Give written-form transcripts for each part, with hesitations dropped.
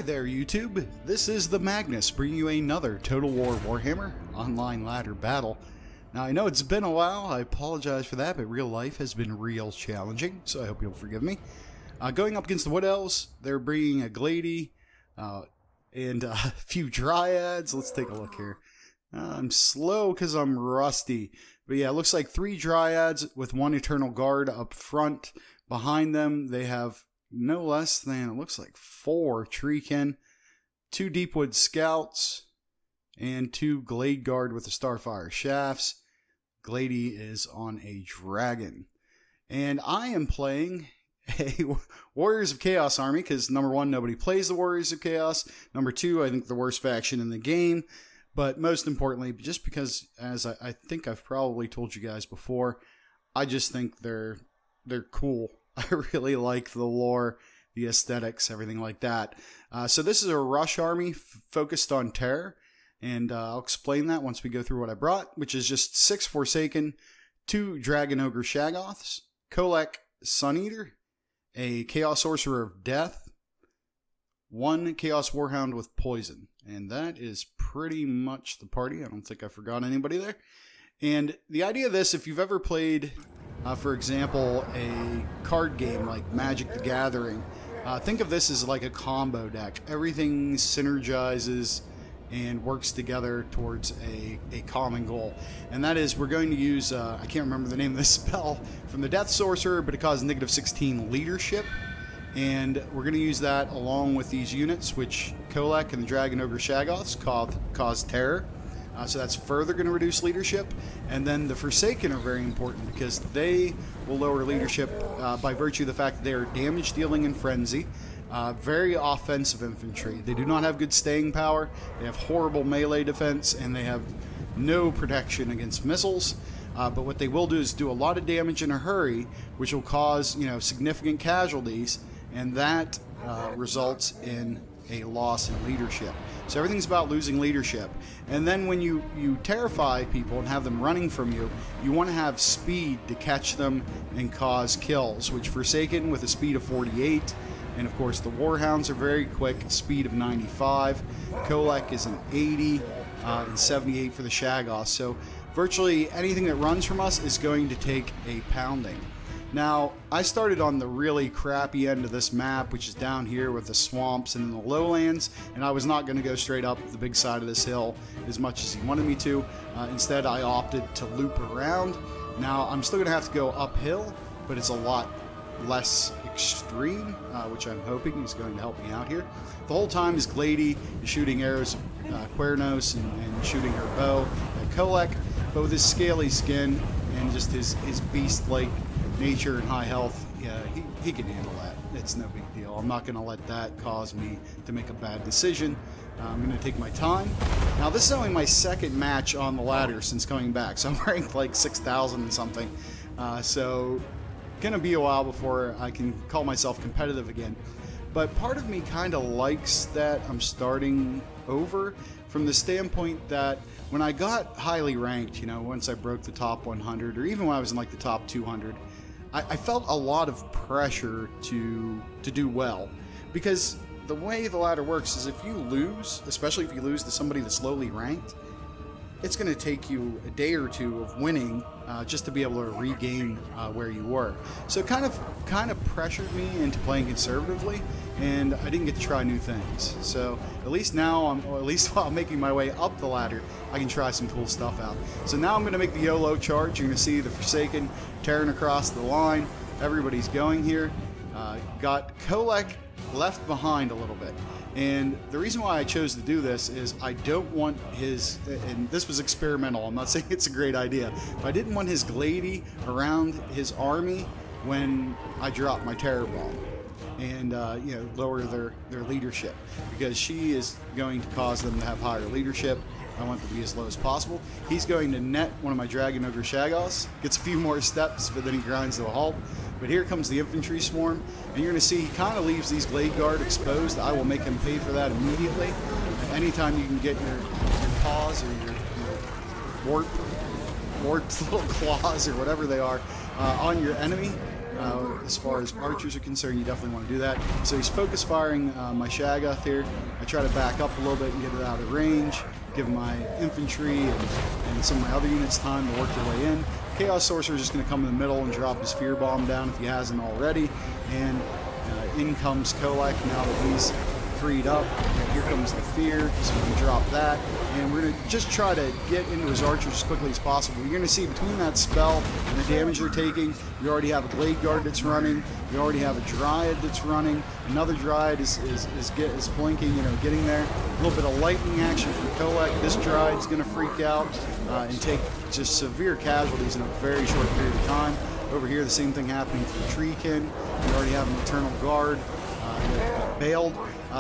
there, YouTube. This is the Magnus bringing you another Total War Warhammer online ladder battle. Now, I know it's been a while. I apologize for that, but real life has been real challenging, so I hope you'll forgive me. Going up against the Wood Elves, they're bringing a Glady and a few Dryads. Let's take a look here. I'm slow because I'm rusty. But yeah, it looks like 3 Dryads with 1 Eternal Guard up front. Behind them, they have no less than, it looks like 4 Treekin, 2 Deepwood Scouts, and 2 Glade Guard with the Starfire Shafts. Glady is on a dragon. And I am playing a Warriors of Chaos army because, number 1, nobody plays the Warriors of Chaos. Number 2, I think the worst faction in the game. But most importantly, just because, as I think I've probably told you guys before, I just think they're cool. I really like the lore, the aesthetics, everything like that. So this is a rush army focused on terror, and I'll explain that once we go through what I brought, which is just 6 Forsaken, 2 Dragon Ogre Shaggoths, Kolek Sun Eater, a Chaos Sorcerer of Death, 1 Chaos Warhound with Poison. And that is pretty much the party. I don't think I forgot anybody there. And the idea of this, if you've ever played, for example, a card game like Magic the Gathering, think of this as like a combo deck. Everything synergizes and works together towards a common goal. And that is, we're going to use, I can't remember the name of this spell from the Death Sorcerer, but it causes -16 leadership. And we're going to use that along with these units, which Kolek and the Dragon Ogre Shaggoths cause terror. So that's further going to reduce leadership. And then the Forsaken are very important because they will lower leadership by virtue of the fact that they are damage dealing in Frenzy. Very offensive infantry. They do not have good staying power. They have horrible melee defense, and they have no protection against missiles. But what they will do is do a lot of damage in a hurry, which will cause, significant casualties, and that results in a loss in leadership. So everything's about losing leadership. And then when you terrify people and have them running from you, you want to have speed to catch them and cause kills, which Forsaken with a speed of 48, and of course the Warhounds are very quick, speed of 95. Kolek is an 80, and 78 for the Shaggoths. So virtually anything that runs from us is going to take a pounding. Now, I started on the really crappy end of this map, which is down here with the swamps and in the lowlands, and I was not going to go straight up the big side of this hill as much as he wanted me to. Instead, I opted to loop around. Now, I'm still going to have to go uphill, but it's a lot less extreme, which I'm hoping is going to help me out here. The whole time is Glady is shooting arrows of Quernos and shooting her bow at Kolek, but with his scaly skin and just his beast-like nature and high health, yeah, he can handle that. It's no big deal. I'm not going to let that cause me to make a bad decision. I'm going to take my time. Now, this is only my 2nd match on the ladder since coming back, so I'm ranked like 6,000 and something. So, going to be a while before I can call myself competitive again. But part of me kind of likes that I'm starting over from the standpoint that when I got highly ranked, once I broke the top 100, or even when I was in like the top 200, I felt a lot of pressure to do well, because the way the ladder works is if you lose, especially if you lose to somebody that's lowly ranked, it's going to take you a day or two of winning just to be able to regain where you were. So it kind of pressured me into playing conservatively, and I didn't get to try new things. So at least now, or at least while I'm making my way up the ladder, I can try some cool stuff out. So now I'm going to make the YOLO charge. You're going to see the Forsaken tearing across the line. Everybody's going here. Got Kolek left behind a little bit. And the reason why I chose to do this is I don't want his, and this was experimental, I'm not saying it's a great idea, but I didn't want his Glady around his army when I dropped my Terror Bomb and lower their leadership, because she is going to cause them to have higher leadership. I want them to be as low as possible. He's going to net one of my Dragon Ogre Shaggoths, gets a few more steps, but then he grinds to a halt. But here comes the infantry swarm, and you're going to see he kind of leaves these Glade Guard exposed. I will make him pay for that immediately. Anytime you can get your paws or your warped little claws or whatever they are on your enemy, As far as archers are concerned, you definitely want to do that. So he's focus firing my Shaggoth here. I try to back up a little bit and get it out of range, give my infantry and some of my other units time to work their way in. Chaos Sorcerer is just going to come in the middle and drop his Fear Bomb down if he hasn't already. And in comes Kolek now that he's freed up. And here comes the Fear, so we can drop that. And we're going to just try to get into his archers as quickly as possible. You're going to see between that spell and the damage they're taking, you already have a Glade Guard that's running. You already have a Dryad that's running. Another Dryad is blinking, getting there. A little bit of lightning action from Kolek. This Dryad's going to freak out and take just severe casualties in a very short period of time. Over here, the same thing happening to the Treekin. We already have an Eternal Guard bailed.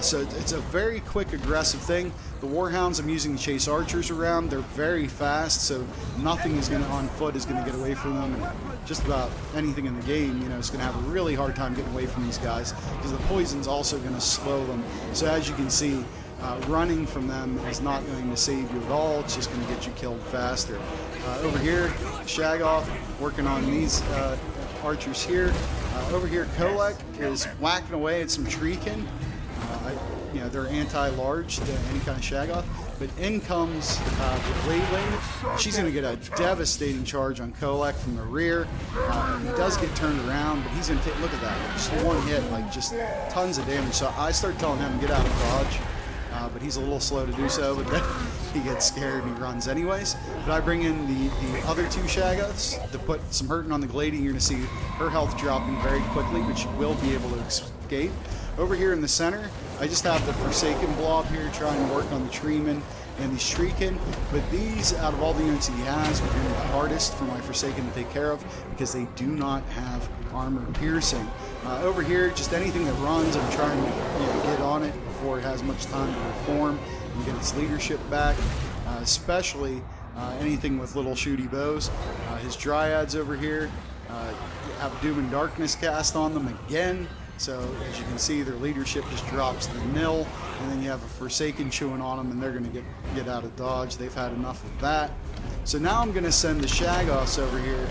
So it's a very quick, aggressive thing. The Warhounds I'm using to chase archers around. They're very fast, so nothing is on foot is going to get away from them. And just about anything in the game, is going to have a really hard time getting away from these guys because the poison's also going to slow them. So as you can see, running from them is not going to save you at all. It's just going to get you killed faster. Over here, Shaggoth working on these archers here. Over here, Kolek is whacking away at some Treekin. They're anti-large to any kind of Shaggoth. But in comes the Blade Lady. She's going to get a devastating charge on Kolek from the rear. He does get turned around, but he's going to take, look at that, just one hit, like just tons of damage. So I start telling him, get out of dodge. But he's a little slow to do so, but then he gets scared and he runs anyways. But I bring in the other two Shaggoths to put some hurting on the Glady. You're going to see her health dropping very quickly, but she will be able to escape. Over here in the center, I just have the Forsaken blob here trying to work on the Treeman and the Treekin. But these, out of all the units he has, are going to be the hardest for my Forsaken to take care of because they do not have armor piercing. Over here, just anything that runs, I'm trying to get on it before it has much time to reform and get its leadership back, especially anything with little shooty bows. His Dryads over here have Doom and Darkness cast on them again. So as you can see, their leadership just drops to nil, and then you have a Forsaken chewing on them, and they're going to get out of dodge. They've had enough of that. So now I'm going to send the Shaggoths over here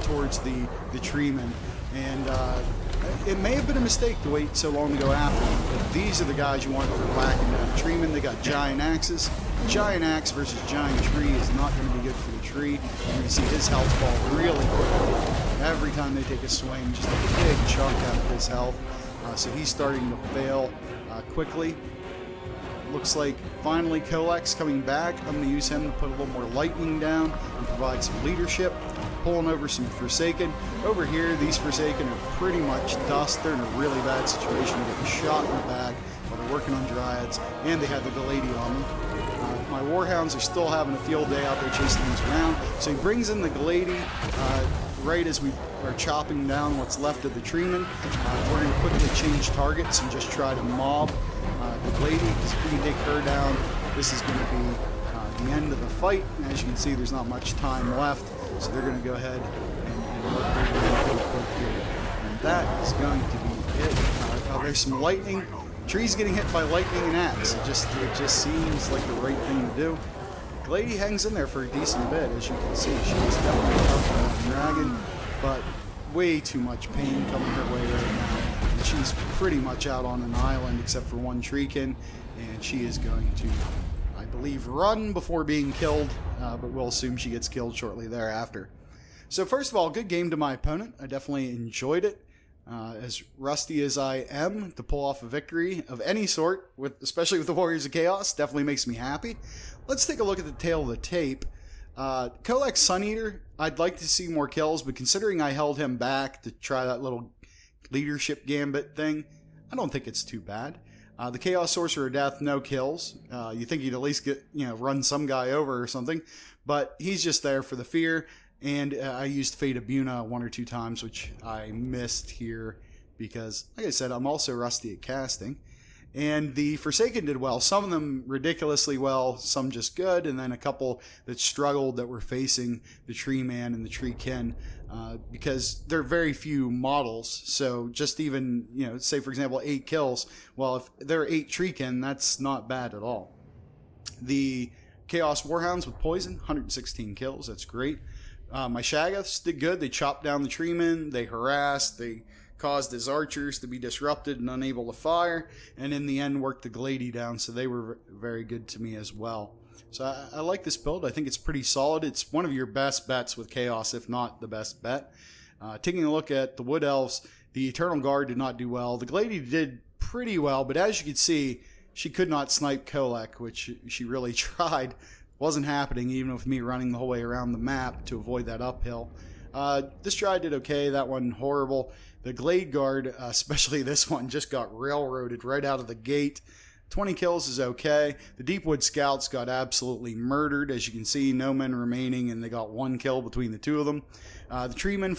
towards the Treeman, and it may have been a mistake to wait so long to go after them, but these are the guys you want for whacking down the Treeman. They got giant axes. Giant axe versus giant tree is not going to be good for the tree. You're going to see his health fall really quickly. Every time they take a swing, just a big chunk out of his health. So he's starting to fail quickly. Looks like finally Kolek's coming back. I'm going to use him to put a little more lightning down and provide some leadership. Pulling over some Forsaken. Over here, these Forsaken are pretty much dust. They're in a really bad situation. They're getting shot in the back while they're working on Dryads, and they have the Glady on them. My Warhounds are still having a field day out there chasing these around. So he brings in the Glady right as we are chopping down what's left of the Treeman. We're going to quickly change targets and just try to mob the Glady, because if we can take her down, this is going to be the end of the fight. And as you can see, there's not much time left, so they're going to go ahead and work her down pretty quick here. And that is going to be it. There's some lightning. Tree's getting hit by lightning and axe. It just seems like the right thing to do. Glady hangs in there for a decent bit, as you can see. She is definitely tougher than the dragon, but way too much pain coming her way right now. And she's pretty much out on an island except for one Treekin, and she is going to, I believe, run before being killed, but we'll assume she gets killed shortly thereafter. So first of all, good game to my opponent. I definitely enjoyed it. As rusty as I am, to pull off a victory of any sort, especially with the Warriors of Chaos, definitely makes me happy. Let's take a look at the tail of the tape. Kolek Sun Eater, I'd like to see more kills, but considering I held him back to try that little leadership gambit thing, I don't think it's too bad. The Chaos Sorcerer of Death, no kills. You think he'd at least get, run some guy over or something, but he's just there for the fear. And I used Fate of Buna 1 or 2 times, which I missed here because, like I said, I'm also rusty at casting. And the Forsaken did well. Some of them ridiculously well, some just good, and then a couple that struggled that were facing the Tree Man and the Treekin because there are very few models. So just even, say for example 8 kills. Well, if there are 8 Treekin, that's not bad at all. The Chaos Warhounds with poison, 116 kills. That's great. My Shaggoths did good. They chopped down the treemen, they harassed, they caused his archers to be disrupted and unable to fire, and in the end worked the Glady down, so they were very good to me as well. So I like this build. I think it's pretty solid. It's one of your best bets with Chaos, if not the best bet. Taking a look at the Wood Elves, the Eternal Guard did not do well. The Glady did pretty well, but as you can see, she could not snipe Kolek, which she really tried. Wasn't happening, even with me running the whole way around the map to avoid that uphill. This try did okay, that one horrible. The Glade Guard, especially this one, just got railroaded right out of the gate. 20 kills is okay. The Deepwood Scouts got absolutely murdered. As you can see, no men remaining, and they got 1 kill between the 2 of them. The Treekin,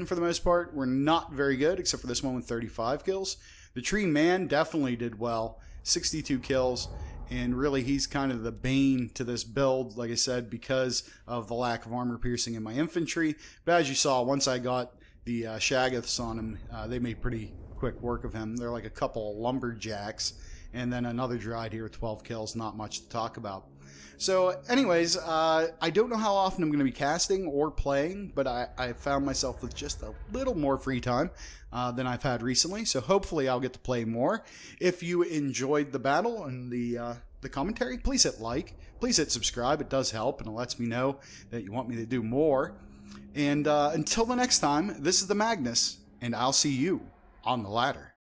for the most part, were not very good, except for this one with 35 kills. The Tree Man definitely did well, 62 kills. And really, he's kind of the bane to this build, like I said, because of the lack of armor piercing in my infantry. But as you saw, once I got the Shaggoths on him, they made pretty quick work of him. They're like a couple of lumberjacks. And then another Dryad here with 12 kills, not much to talk about. So anyways, I don't know how often I'm going to be casting or playing, but I found myself with just a little more free time than I've had recently. So hopefully I'll get to play more. If you enjoyed the battle and the commentary, please hit like. Please hit subscribe. It does help, and it lets me know that you want me to do more. And until the next time, this is the Magnus, and I'll see you on the ladder.